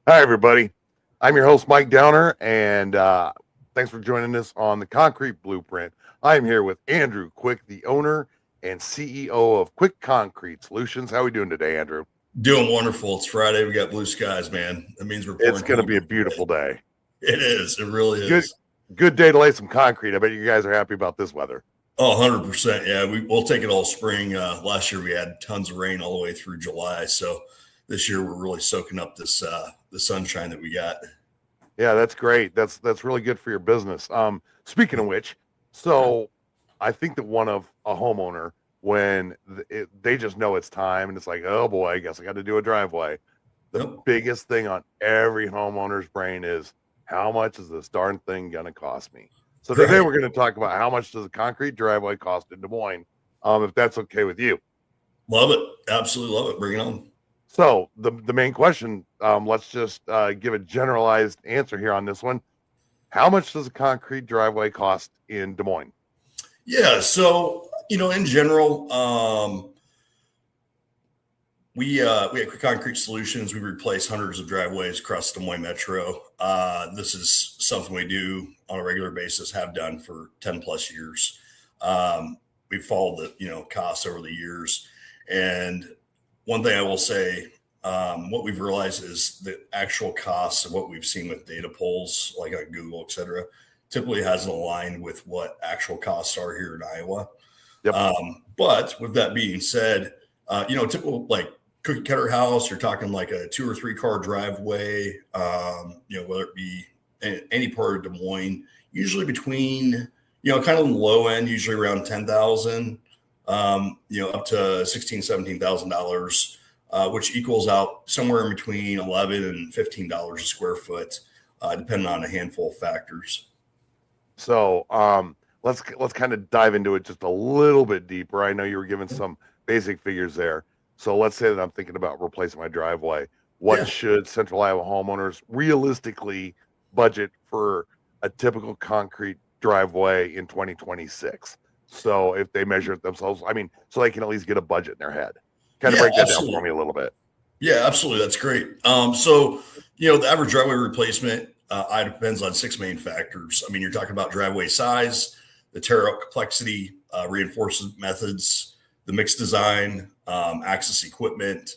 Hi, everybody. I'm your host, Mike Downer, and thanks for joining us on the Concrete Blueprint. I'm here with Andrew Quick, the owner and CEO of Quick Concrete Solutions. How are we doing today, Andrew? Doing wonderful. It's Friday. We got blue skies, man. That means we're It's pouring going to be a concrete beautiful today. day. It is. It really Good, is. good day to lay some concrete. I bet you guys are happy about this weather. Oh, 100%. Yeah, we'll take it all spring. Last year we had tons of rain all the way through July. So this year we're really soaking up the sunshine that we got. Yeah, that's great. That's really good for your business. Speaking of which, so I think that one of a homeowner when they just know it's time and it's like, oh boy, I guess I got to do a driveway. The Yep. biggest thing on every homeowner's brain is how much is this darn thing going to cost me? So today Right. we're going to talk about how much does a concrete driveway cost in Des Moines, if that's okay with you. Love it. Absolutely love it. Bring it on. So the main question, let's just give a generalized answer here on this one. How much does a concrete driveway cost in Des Moines? Yeah. So, in general, we at Quick Concrete Solutions, we replace hundreds of driveways across the Des Moines Metro. This is something we do on a regular basis, have done for 10 plus years. We've followed the costs over the years, and one thing I will say, what we've realized is the actual costs of what we've seen with data polls, like on Google, et cetera, typically hasn't aligned with what actual costs are here in Iowa. Yep. But with that being said, typical like cookie cutter house, you're talking like a 2 or 3 car driveway, whether it be any part of Des Moines, usually between, kind of the low end, usually around 10,000, up to 16, $17,000, which equals out somewhere in between 11 and $15 a square foot, depending on a handful of factors. So let's kind of dive into it just a little bit deeper. I know you were given some basic figures there. So let's say that I'm thinking about replacing my driveway. What Yeah. should Central Iowa homeowners realistically budget for a typical concrete driveway in 2026? So if they measure it themselves, I mean, so they can at least get a budget in their head. Kind of Yeah, break that down for absolutely. me a little bit. Yeah, absolutely. That's great. The average driveway replacement, it depends on 6 main factors. I mean, you're talking about driveway size, the tear up complexity, reinforcement methods, the mix design, access equipment,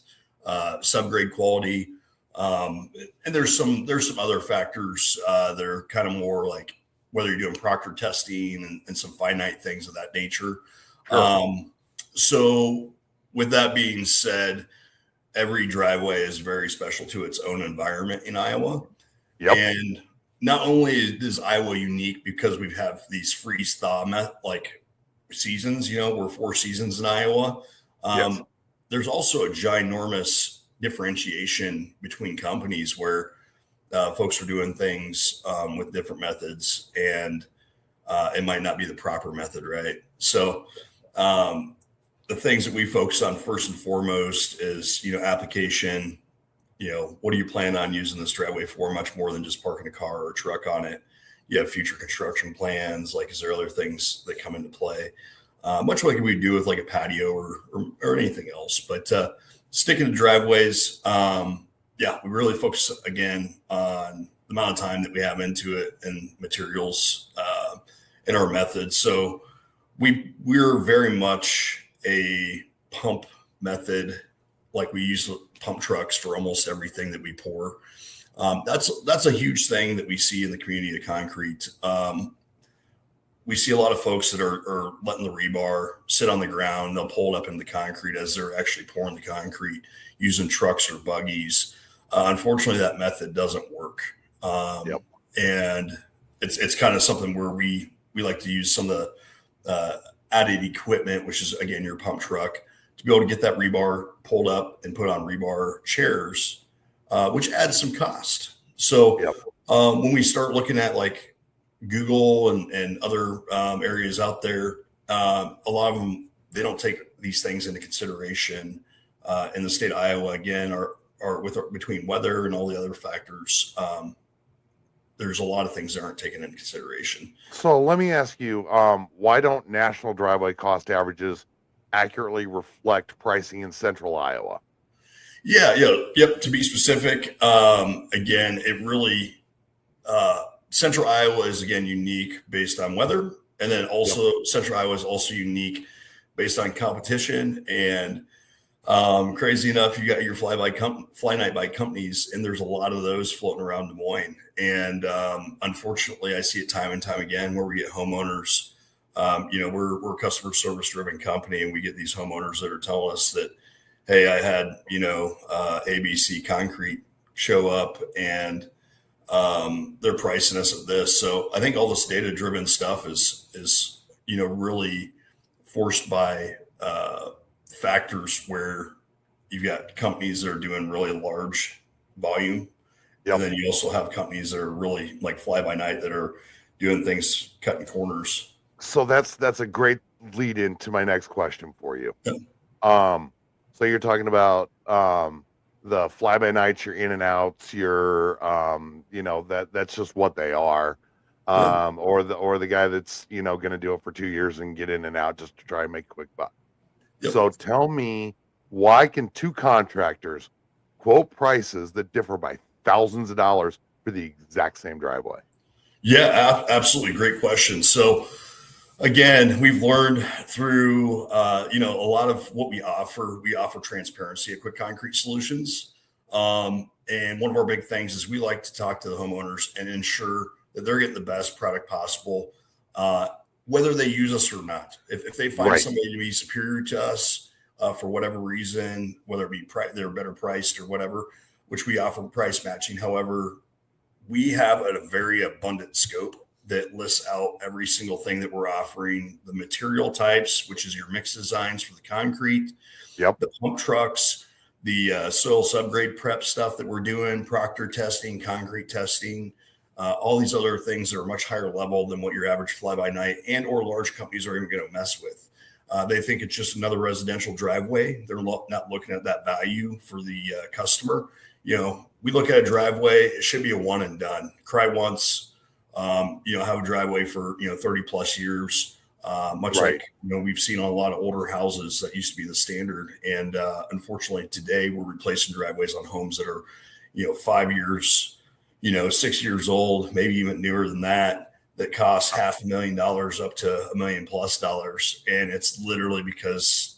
subgrade quality, and there's some other factors that are kind of more like whether you're doing proctor testing and some finite things of that nature. Sure. Um, so, with that being said, every driveway is very special to its own environment in Iowa. Yep. And not only is Iowa unique because we have these freeze thaw like seasons, we're 4 seasons in Iowa. Yes. Um, there's also a ginormous differentiation between companies where folks are doing things with different methods, and it might not be the proper method, right? So, um, the things that we focus on first and foremost is application. What do you plan on using this driveway for? Much more than just parking a car or a truck on it. You have future construction plans. Like, is there other things that come into play? Much like we do with like a patio or anything else. But sticking to driveways, we really focus again on the amount of time that we have into it and materials in our methods. So we're very much a pump method, like we use pump trucks for almost everything that we pour. That's a huge thing that we see in the community of concrete. We see a lot of folks that are letting the rebar sit on the ground. They'll pull it up into the concrete as they're actually pouring the concrete using trucks or buggies. Unfortunately, that method doesn't work, Yep. and it's kind of something where we like to use some of the added equipment, which is again your pump truck, to be able to get that rebar pulled up and put on rebar chairs, which adds some cost. So Yep. when we start looking at like Google and other areas out there, a lot of them, they don't take these things into consideration. In the state of Iowa, again, are with between weather and all the other factors. There's a lot of things that aren't taken into consideration. So let me ask you, why don't national driveway cost averages accurately reflect pricing in central Iowa? Yep. To be specific, again, it really Central Iowa is again unique based on weather, and then Yep. also Central Iowa is also unique based on competition. And crazy enough, you got your fly night by companies, and there's a lot of those floating around Des Moines. And unfortunately, I see it time and time again where we get homeowners. We're a customer service driven company, and we get these homeowners that are telling us that, hey, I had ABC Concrete show up, and they're pricing us at this. So I think all this data driven stuff is really forced by factors where you've got companies that are doing really large volume, and Yep. then you also have companies that are really like fly by night that are doing things cutting corners. So that's a great lead into my next question for you. Yeah. So you're talking about the fly by nights, your in and outs, your that's just what they are. Yeah. Or the guy that's going to do it for 2 years and get in and out just to try and make a quick buck. Yep. So tell me, why can two contractors quote prices that differ by thousands of dollars for the exact same driveway? Yeah, absolutely. Great question. So again, we've learned through a lot of what we offer. We offer transparency at Quick Concrete Solutions, and one of our big things is we like to talk to the homeowners and ensure that they're getting the best product possible, whether they use us or not. If they find Right. somebody to be superior to us for whatever reason, whether it be they're better priced or whatever, which we offer price matching. However, we have a very abundant scope that lists out every single thing that we're offering, the material types, which is your mix designs for the concrete, Yep. the pump trucks, the soil subgrade prep stuff that we're doing, proctor testing, concrete testing, all these other things that are much higher level than what your average fly-by-night and or large companies are even going to mess with. They think it's just another residential driveway. They're not looking at that value for the customer. We look at a driveway, it should be a one and done. Cry once, have a driveway for 30 plus years, much Right. like we've seen on a lot of older houses that used to be the standard. And unfortunately today we're replacing driveways on homes that are 5 years, 6 years old, maybe even newer than that cost $500,000 up to $1 million plus. And it's literally because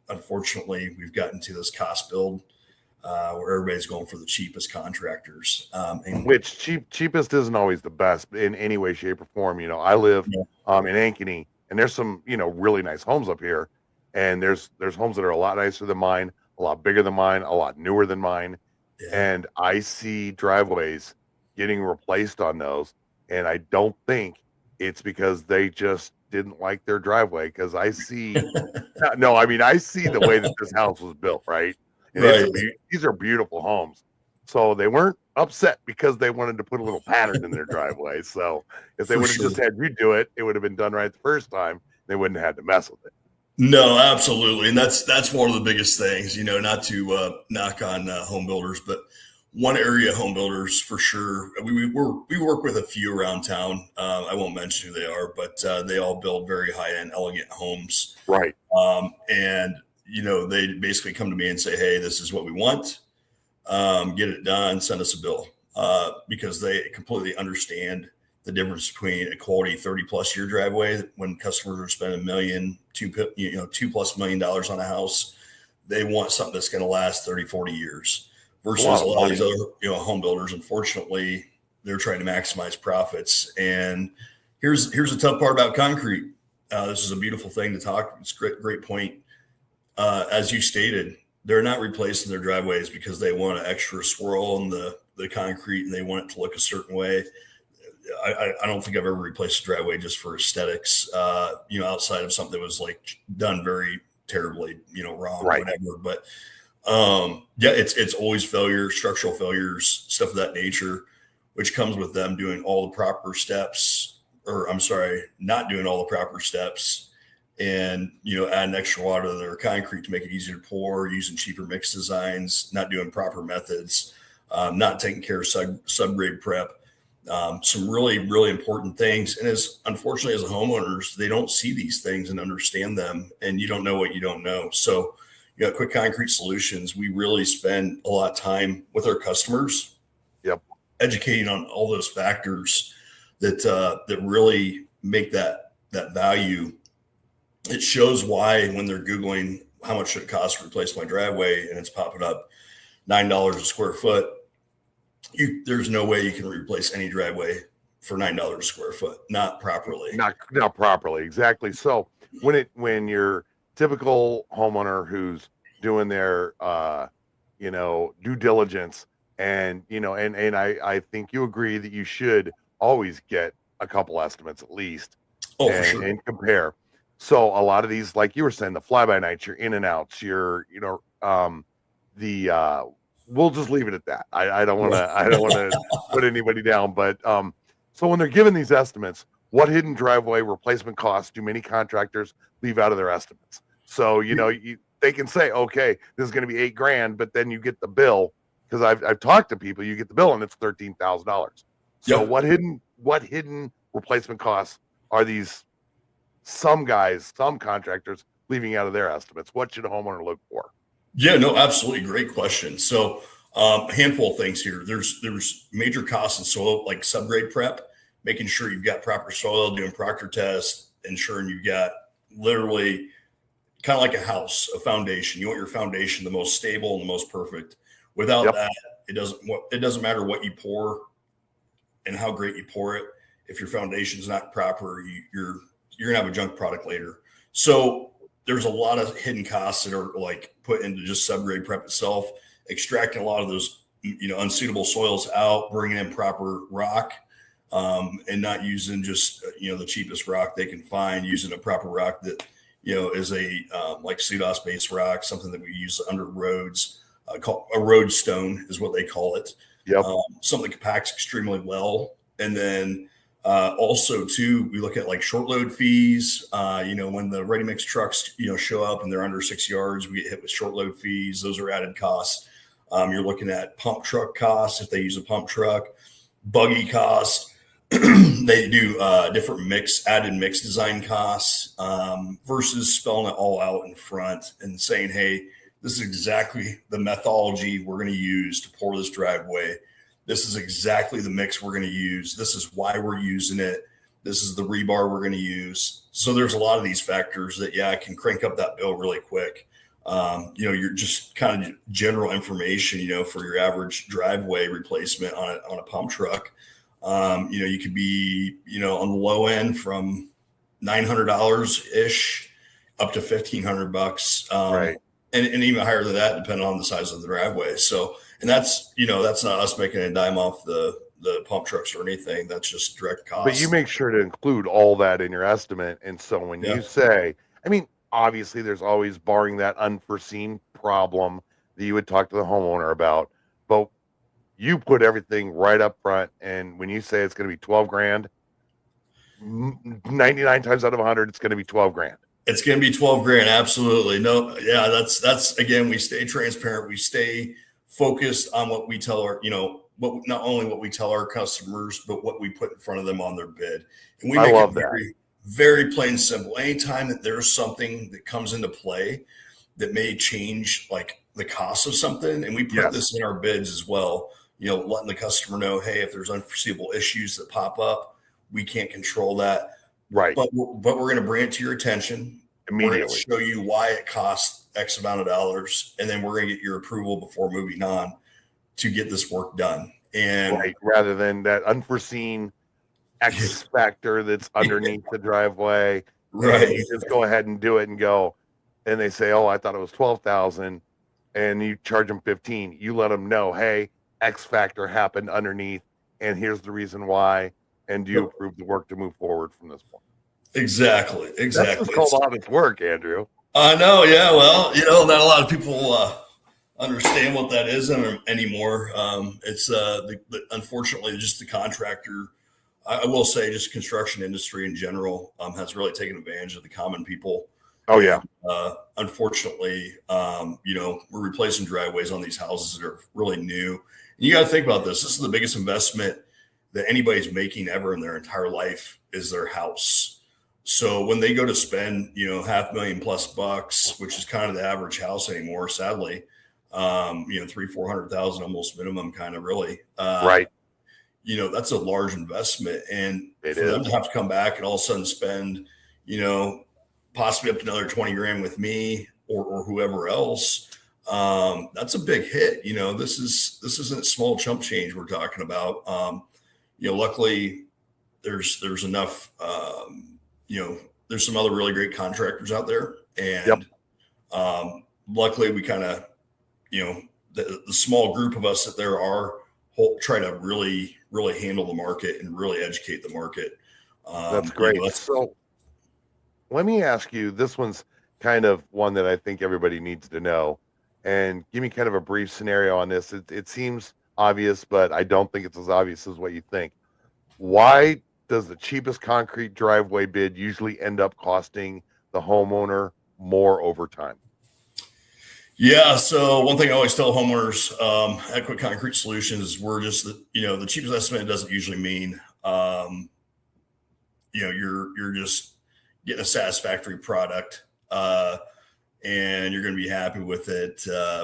unfortunately we've gotten to this cost build where everybody's going for the cheapest contractors. And Which cheapest isn't always the best in any way, shape, or form. I live Yeah. in Ankeny, and there's some really nice homes up here, and there's homes that are a lot nicer than mine, a lot bigger than mine, a lot newer than mine, yeah, and I see driveways getting replaced on those, and I don't think it's because they just didn't like their driveway, because I see no, I mean, I see the way that this house was built, right? And right. these are beautiful homes. So they weren't upset because they wanted to put a little pattern in their driveway. So if they For would have sure. just had you do it, it would have been done right the first time. They wouldn't have had to mess with it. No, absolutely, and that's one of the biggest things. Not to knock on home builders, but one area home builders for sure. We work with a few around town. I won't mention who they are, but they all build very high end, elegant homes. Right. And they basically come to me and say, "Hey, this is what we want. Get it done. Send us a bill," because they completely understand the difference between a quality 30 plus year driveway when customers are spending $2+ million on a house. They want something that's going to last 30, 40 years versus a lot of these other home builders. Unfortunately, they're trying to maximize profits. And here's a tough part about concrete. This is a beautiful thing to talk. It's great point. As you stated, they're not replacing their driveways because they want an extra swirl in the concrete and they want it to look a certain way. I don't think I've ever replaced a driveway just for aesthetics, outside of something that was like done very terribly, wrong, Right. whatever. But it's always failures, structural failures, stuff of that nature, which comes with them doing all the proper steps, or I'm sorry, not doing all the proper steps, and adding extra water to their concrete to make it easier to pour, using cheaper mix designs, not doing proper methods, not taking care of subgrade prep. Some really, really important things. And unfortunately, as a homeowners, they don't see these things and understand them. And you don't know what you don't know. So, Quick Concrete Solutions, we really spend a lot of time with our customers, Yep. educating on all those factors that really make that value. It shows why when they're Googling how much it costs to replace my driveway and it's popping up $9 a square foot, there's no way you can replace any driveway for $9 a square foot, not properly. Not properly, exactly. So when your typical homeowner who's doing their due diligence, and I think you agree that you should always get a couple estimates at least, for sure, and compare. So a lot of these, like you were saying, the fly by nights, your in and outs, we'll just leave it at that. I don't want to put anybody down, but so when they're given these estimates, what hidden driveway replacement costs do many contractors leave out of their estimates? So they can say, okay, this is going to be $8,000, but then you get the bill, because I've talked to people, you get the bill and it's $13,000. So Yep. what hidden replacement costs are some contractors leaving out of their estimates? What should a homeowner look for? Yeah, no, absolutely. Great question. So a handful of things here. There's major costs in soil, like subgrade prep, making sure you've got proper soil, doing proctor tests, ensuring you've got literally kind of like a house, a foundation. You want your foundation the most stable and the most perfect. Without that, it doesn't matter what you pour and how great you pour it. If your foundation's not proper, you're gonna have a junk product later. So there's a lot of hidden costs that are like put into just subgrade prep itself, extracting a lot of those unsuitable soils out, bringing in proper rock, and not using just the cheapest rock they can find, using a proper rock that is a like CDOS based rock, something that we use under roads, called a road stone is what they call it. Yep. Something that compacts extremely well. And then also too, we look at like short load fees. When the ready mix trucks show up and they're under 6 yards, we get hit with short load fees. Those are added costs. You're looking at pump truck costs if they use a pump truck, buggy costs. They do different added mix design costs versus spelling it all out in front and saying, hey, this is exactly the methodology we're going to use to pour this driveway. This is exactly the mix we're going to use. This is why we're using it. This is the rebar we're going to use. So there's a lot of these factors that, can crank up that bill really quick. You're just kind of general information, for your average driveway replacement on a pump truck. You could be, on the low end from $900 ish up to $1,500. Right. And even higher than that, depending on the size of the driveway. So, and that's not us making a dime off the pump trucks or anything. That's just direct cost. But you make sure to include all that in your estimate. And so when you say, obviously there's always, barring that unforeseen problem that you would talk to the homeowner about, but you put everything right up front. And when you say it's going to be $12,000, 99 times out of 100, it's going to be $12,000. It's going to be $12,000. Absolutely. No. Yeah. That's again, we stay transparent. We stay focused on what we tell our, not only what we tell our customers, but what we put in front of them on their bid. And we make it very, very plain and simple. Anytime that there's something that comes into play that may change like the cost of something, and we put this in our bids as well, letting the customer know, hey, if there's unforeseeable issues that pop up, we can't control that. Right. But we're going to bring it to your attention immediately. We're going to show you why it costs X amount of dollars, and then we're going to get your approval before moving on to get this work done. And rather than that unforeseen X factor that's underneath the driveway. Right. You just go ahead and do it and go, and they say, oh, I thought it was 12,000, and you charge them 15. You let them know, hey, X factor happened underneath, and here's the reason why. And do you approve the work to move forward from this point? Exactly. That's called honest work, Andrew. I know. Yeah. Well, not a lot of people understand what that is anymore. It's unfortunately just the contractor. I will say, just construction industry in general has really taken advantage of the common people. Oh yeah. Unfortunately, we're replacing driveways on these houses that are really new. And you got to think about this. This is the biggest investment that anybody's making ever in their entire life is their house. So when they go to spend, $500,000 plus bucks, which is kind of the average house anymore, sadly, 300,000, 400,000 almost minimum, kind of really. Right. That's a large investment, and It for them to is. have to come back and all of a sudden spend, you know, possibly up to another 20 grand with me or whoever else, that's a big hit. This isn't small chump change we're talking about. Luckily there's enough, there's some other really great contractors out there, Yep. and luckily we kind of, the small group of us that there are try to really, really handle the market and really educate the market. That's great. So let me ask you, this one's kind of one that I think everybody needs to know. And give me kind of a brief scenario on this. It seems obvious, but I don't think it's as obvious as what you think. Why does the cheapest concrete driveway bid usually end up costing the homeowner more over time? Yeah. So one thing I always tell homeowners at Quick Concrete Solutions, we're just the cheapest estimate doesn't usually mean you're just getting a satisfactory product, and you're going to be happy with it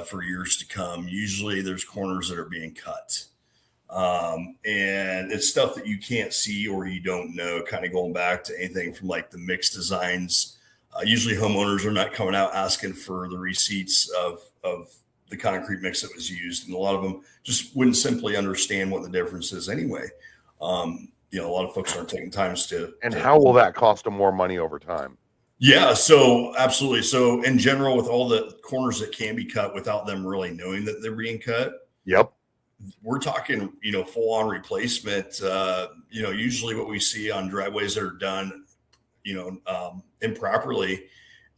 for years to come. Usually there's corners that are being cut. And it's stuff that you can't see or you don't know, kind of going back to anything from like the mixed designs. Usually homeowners are not coming out asking for the receipts of the concrete mix that was used. And a lot of them just wouldn't simply understand what the difference is anyway. A lot of folks aren't taking times to. And how will that cost them more money over time? Yeah, so absolutely. So in general, with all the corners that can be cut without them really knowing that they're being cut. Yep. We're talking, full on replacement. Usually what we see on driveways that are done, improperly,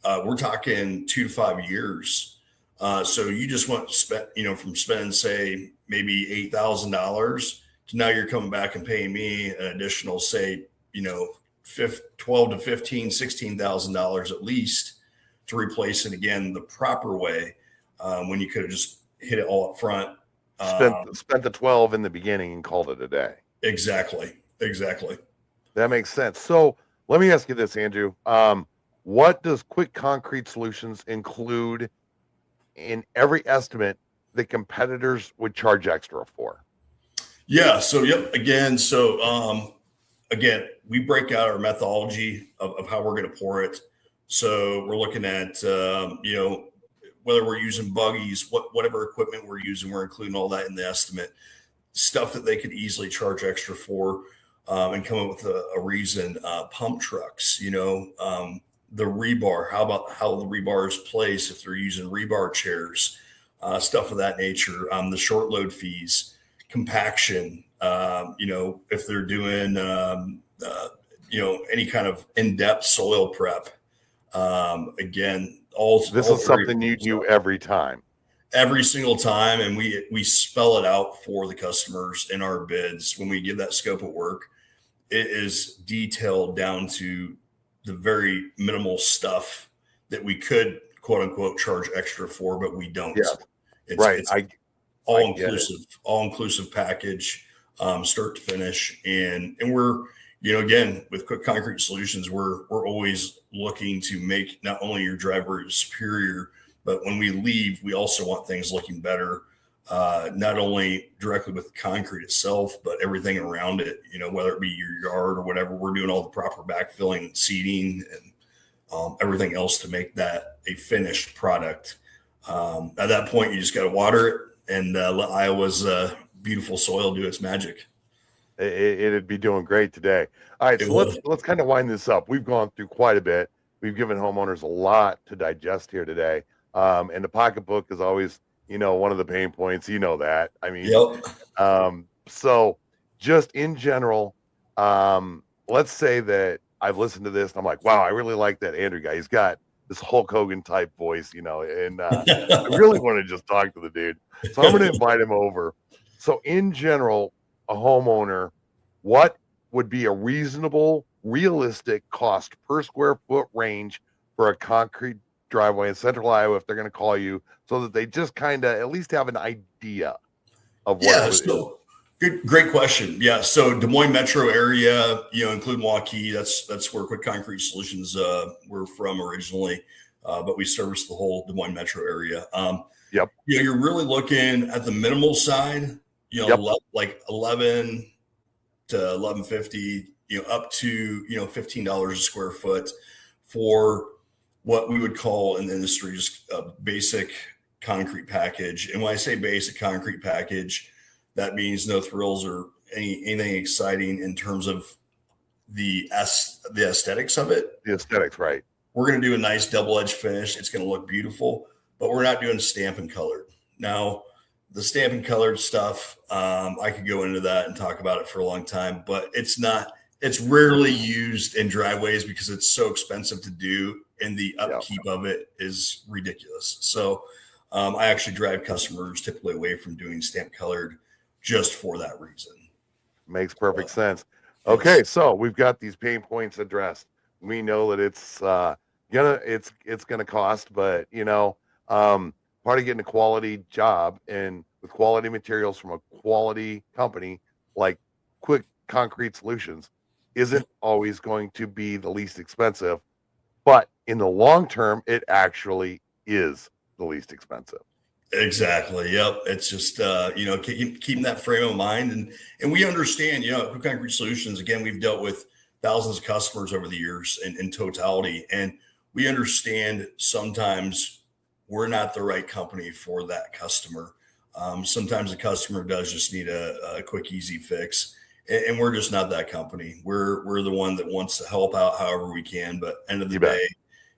we're talking 2 to 5 years. So you just want to spend, from spending, say, maybe $8,000 to now you're coming back and paying me an additional, say, $12 to $15,000, $16,000 at least to replace it again the proper way, when you could have just hit it all up front. Spent the 12 in the beginning and called it a day. Exactly. That makes sense. So let me ask you this, Andrew. What does Quick Concrete Solutions include in every estimate that competitors would charge extra for? Yeah. So, yep. Again, we break out our methodology of how we're going to pour it. So we're looking at, whether we're using buggies, whatever equipment we're using, we're including all that in the estimate. Stuff that they could easily charge extra for, and come up with a reason. Pump trucks, the rebar. How about how the rebar is placed if they're using rebar chairs, stuff of that nature. The short load fees, compaction. If they're doing any kind of in-depth soil prep. Again, this is something you do every single time, and we spell it out for the customers in our bids. When we give that scope of work, it is detailed down to the very minimal stuff that we could quote unquote charge extra for, but we don't. Yeah. It's all inclusive package, start to finish. And we're, again, with Quick Concrete Solutions, we're always looking to make not only your driveway superior, but when we leave, we also want things looking better, not only directly with the concrete itself, but everything around it, whether it be your yard or whatever. We're doing all the proper backfilling, seeding, and everything else to make that a finished product. At that point, you just got to water it and let Iowa's beautiful soil do its magic. It'd be doing great today. All right, so let's kind of wind this up. We've gone through quite a bit. We've given homeowners a lot to digest here today. And the pocketbook is always, one of the pain points. That. I mean, yep. So just in general, let's say that I've listened to this and I'm like, wow, I really like that Andrew guy. He's got this Hulk Hogan type voice, and I really want to just talk to the dude. So I'm going to invite him over. So in general, a homeowner, what would be a reasonable, realistic cost per square foot range for a concrete driveway in Central Iowa if they're going to call you, so that they just kind of at least have an idea of what Great question. Yeah. So Des Moines metro area, including Waukee, that's where Quick Concrete Solutions were from originally, but we service the whole Des Moines metro area. Yep. You're really looking at the minimal side, Yep. like 11 to 1150, up to $15 a square foot for what we would call in the industry just a basic concrete package. And when I say basic concrete package, that means no thrills or anything exciting in terms of the aesthetics of it. The aesthetics, right? We're going to do a nice double-edged finish. It's going to look beautiful, but we're not doing stamp and colored. Now, the stamp and colored stuff, I could go into that and talk about it for a long time, but it's rarely used in driveways because it's so expensive to do, and the upkeep of it is ridiculous. So I actually drive customers typically away from doing stamp colored just for that reason. Makes perfect sense. Okay, so we've got these pain points addressed. We know that it's gonna cost, but part of getting a quality job and with quality materials from a quality company like Quick Concrete Solutions isn't always going to be the least expensive, but in the long term, it actually is the least expensive. Exactly. Yep. It's just keeping that frame of mind, and we understand. Quick Concrete Solutions. Again, we've dealt with thousands of customers over the years in totality, and we understand sometimes we're not the right company for that customer. Sometimes the customer does just need a quick, easy fix, and we're just not that company. We're the one that wants to help out however we can. But end of the day,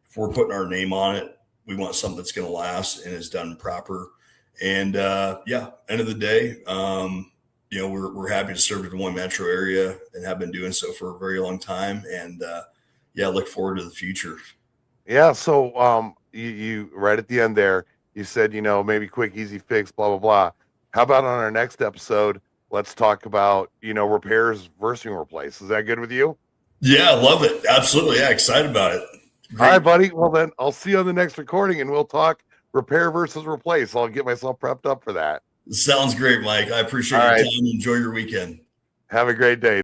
if we're putting our name on it, we want something that's going to last and is done proper. And end of the day, we're happy to serve the Des Moines metro area and have been doing so for a very long time. And look forward to the future. Yeah. So you right at the end there, you said, maybe quick, easy fix, blah, blah, blah. How about on our next episode, let's talk about, repairs versus replace. Is that good with you? Yeah, I love it. Absolutely. Yeah, excited about it. Great. All right, buddy. Well, then I'll see you on the next recording and we'll talk repair versus replace. I'll get myself prepped up for that. Sounds great, Mike. I appreciate your time. Enjoy your weekend. Have a great day.